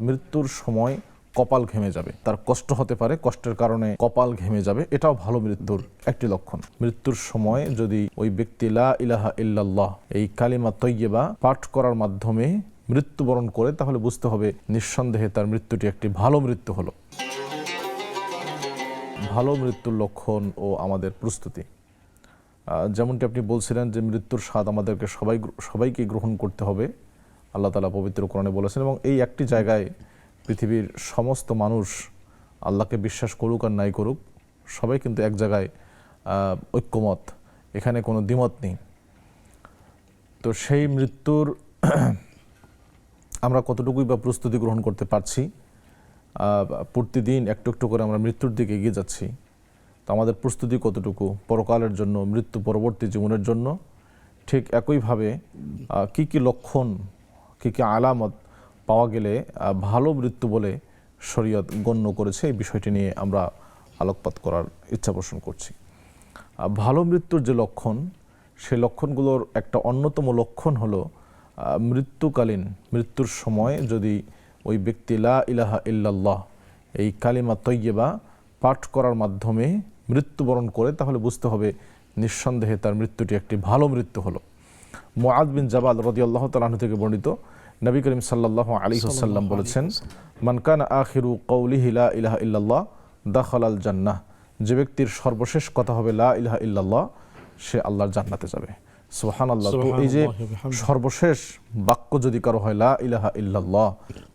মৃত্যুর সময় কপাল ঘেমে যাবে, তার কষ্ট হতে পারে, কষ্টের কারণে কপাল ঘেমে যাবে, এটাও ভালো মৃত্যুর একটি লক্ষণ। মৃত্যুর সময় যদি ওই ব্যক্তি লা ইলাহা ইল্লাল্লাহ এই কালিমা তৈয়্যিবা পাঠ করার মাধ্যমে মৃত্যুবরণ করে, তাহলে বুঝতে হবে নিঃসন্দেহে তার মৃত্যুটি একটি ভালো মৃত্যু হলো। ভালো মৃত্যুর লক্ষণ ও আমাদের প্রস্তুতি, যেমনটি আপনি বলছিলেন যে মৃত্যুর স্বাদ আমাদেরকে সবাইকে গ্রহণ করতে হবে, আল্লাহ তাআলা পবিত্র কোরআনে বলেছেন। এবং এই একটি জায়গায় পৃথিবীর সমস্ত মানুষ আল্লাহকে বিশ্বাস করুক আর নাই করুক, সবাই কিন্তু এক জায়গায় ঐক্যমত, এখানে কোনো দ্বিমত নেই। তো সেই মৃত্যুর আমরা কতটুকুই বা প্রস্তুতি গ্রহণ করতে পারছি? প্রতিদিন একটু একটু করে আমরা মৃত্যুর দিকে এগিয়ে যাচ্ছি, তো আমাদের প্রস্তুতি কতটুকু পরকালের জন্য, মৃত্যু পরবর্তী জীবনের জন্য? ঠিক একইভাবে কি কি লক্ষণ, কি কি আলামত পাওয়া গেলে ভালো মৃত্যু বলে শরীয়ত গণ্য করেছে, এই বিষয়টি নিয়ে আমরা আলোকপাত করার ইচ্ছা পোষণ করছি। ভালো মৃত্যুর যে লক্ষণ, সেই লক্ষণগুলোর একটা অন্যতম লক্ষণ হলো মৃত্যুকালীন, মৃত্যুর সময় যদি ওই ব্যক্তি লা ইলাহা ইল্লাল্লাহ এই কালিমা তৈয়্যিবা পাঠ করার মাধ্যমে মৃত্যুবরণ করে, তাহলে বুঝতে হবে নিঃসন্দেহে তার মৃত্যুটি একটি ভালো মৃত্যু হলো। মুআদ বিন জাবাল রাদিয়াল্লাহু তাআলা আনহু থেকে বর্ণিত, নবী করিম সাল্লাল্লাহু আলাইহি ওয়াসাল্লাম বলেছেন, মান কানা আখিরু কওলিহি লা ইলাহা ইল্লাল্লাহ দাখালাল জান্নাহ, যে ব্যক্তির সর্বশেষ কথা হবে লা ইলাহা ইল্লাল্লাহ, সে আল্লাহর জান্নাতে যাবে। সুবহানাল্লাহ। তো এই যে সর্বশেষ বাক্য যদি কারো হয় লা ইলাহা ইল্লাল্লাহ,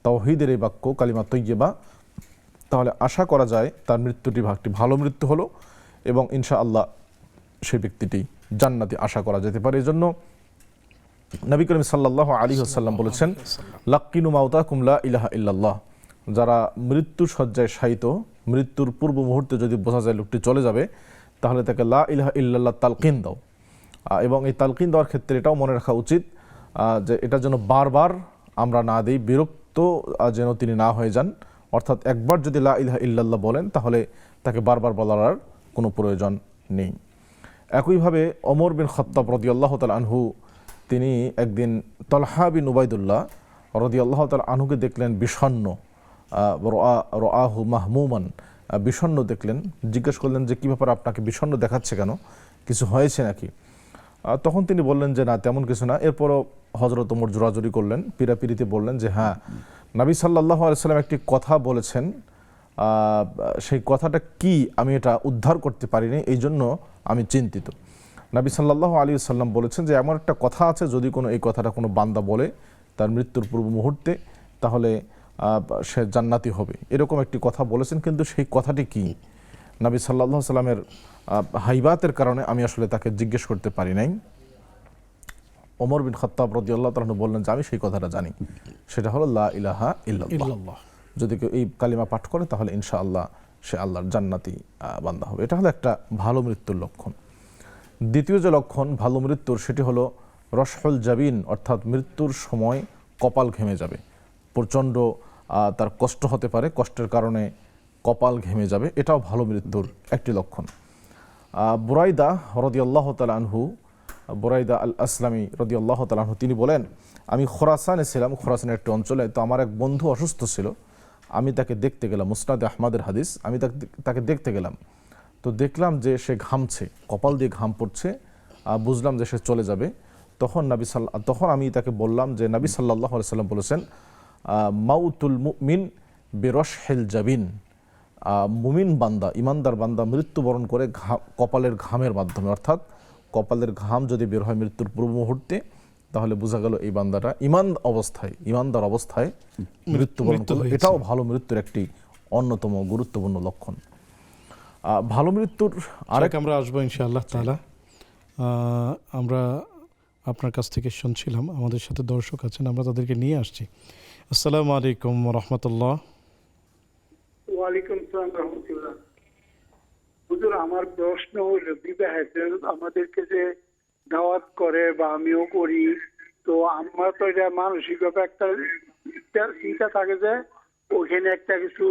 তাওহীদের এই বাক্য কালিমা তৈয়্যিবা, তাহলে আশা করা যায় তার মৃত্যুটি একটি ভালো মৃত্যু হলো এবং ইনশাআল্লাহ সেই ব্যক্তিটি জান্নাতে আশা করা যেতে পারে। এজন্য নবী করিম সাল্লাল্লাহু আলাইহি ওয়াসাল্লাম বলেছেন, লাক্কিনু মাউতাকুম লা ইলাহা ইল্লাল্লাহ, যারা মৃত্যু শয্যায় শায়িত, মৃত্যুর পূর্ব মুহূর্তে যদি বোঝা যায় লোকটি চলে যাবে, তাহলে তাকে লা ইলাহা ইল্লাল্লাহ তালকিন দাও। এবং এই তালকিন দেওয়ার ক্ষেত্রে এটাও মনে রাখা উচিত যে এটা যেন বারবার আমরা না দিই, বিরক্ত যেন তিনি না হয়ে যান। অর্থাৎ একবার যদি লা ইলাহা ইল্লাল্লাহ বলেন, তাহলে তাকে বারবার বলার আর কোনো প্রয়োজন নেই। একইভাবে ওমর বিন খাত্তাব রাদিয়াল্লাহু তাআলা আনহু, তিনি একদিন তালহা বিন উবাইদুল্লাহ রাদিয়াল্লাহু তাআলা আনহুকে দেখলেন বিষণ্ণ, রাআহু মাহমুমান, বিষণ্ণ দেখলেন। জিজ্ঞেস করলেন যে কি ব্যাপার, আপনাকে বিষণ্ণ দেখাচ্ছে কেন, কিছু হয়েছে নাকি? তখন তিনি বললেন যে না, তেমন কিছু না। এরপরও হযরত ওমর জোরাজুরি করলেন, পিরাপিরিতে বললেন যে হ্যাঁ, নবী সাল্লাল্লাহু আলাইহি ওয়াসাল্লাম একটি কথা বলেছেন, সেই কথাটা কি আমি এটা উদ্ধার করতে পারিনি, এই জন্য আমি চিন্তিত। নবী সাল্লাল্লাহু আলাইহি ওয়াসাল্লাম বলেছেন যে এমন একটা কথা আছে, যদি কোনো এই কথাটা কোনো বান্দা বলে তার মৃত্যুর পূর্ব মুহূর্তে, তাহলে সে জান্নাতি হবে, এরকম একটি কথা বলেছেন। কিন্তু সেই কথাটি কি, নবী সাল্লাল্লাহু আলাইহি ওয়াসাল্লামের হাইবাতের কারণে আমি আসলে তাকে জিজ্ঞেস করতে পারি নাই। ওমর বিন খাত্তাব রাদিয়াল্লাহু তাআলা বললেন যে আমি সেই কথাটা জানি, সেটা হলো লা ইলাহা ইল্লাল্লাহ। যদি কেউ এই কালিমা পাঠ করে, তাহলে ইনশাআল্লাহ সে আল্লাহর জান্নাতি বান্দা হবে। এটা হলো একটা ভালো মৃত্যুর লক্ষণ। দ্বিতীয় যে লক্ষণ ভালো মৃত্যুর, সেটি হলো রশহুল জাবিন, অর্থাৎ মৃত্যুর সময় কপাল ঘেমে যাবে, প্রচণ্ড তার কষ্ট হতে পারে, কষ্টের কারণে কপাল ঘেমে যাবে, এটাও ভালো মৃত্যুর একটি লক্ষণ। বুরাইদা রাদিয়াল্লাহু তাআলা আনহু, বুরাইদা আল আসলামী রাদিয়াল্লাহু তাআলা আনহু, তিনি বলেন, আমি খোরাসানে ছিলাম, খোরাসানের একটি অঞ্চলে। তো আমার এক বন্ধু অসুস্থ ছিল, আমি তাকে দেখতে গেলাম, মুসনাদে আহমদের হাদিস, আমি তাকে দেখতে গেলাম। তো দেখলাম যে সে ঘামছে, কপাল দিয়ে ঘাম পড়ছে, বুঝলাম যে সে চলে যাবে। তখন আমি তাকে বললাম যে নবী সাল্লাল্লাহু আলাইহি ওয়াসাল্লাম বলেছেন, মাউতুল মুমিন বিরশহিল জাবিন, মুমিন বান্দা, ইমানদার বান্দা মৃত্যুবরণ করে কপালের ঘামের মাধ্যমে। অর্থাৎ কপালের ঘাম যদি বের হয় মৃত্যুর পূর্ব মুহূর্তে, তাহলে বোঝা গেল এই বান্দাটা ইমানদার অবস্থায় মৃত্যুবরণ করল। এটাও ভালো মৃত্যুর একটি অন্যতম গুরুত্বপূর্ণ লক্ষণ। ভালো মৃত্যুর আরেক আমরা আসবো ইনশাআল্লাহ তাআলা। আমরা আপনার কাছ থেকে শুনছিলাম, আমাদের সাথে দর্শক আছেন, আমরা তাদেরকে নিয়ে আসছি। আসসালামু আলাইকুম ওয়া রাহমাতুল্লাহ। ওয়া আলাইকুম আসসালাম ওয়া রাহমাতুল্লাহ। হুজুর, আমার প্রশ্ন হলো, বিবাহেতে আমাদেরকে যে দাওয়াত করে বা আমিও করি, তো আমার তো এটা মানসিকভাবে একটা চিন্তা থাকে যে ওখানে একটা কিছু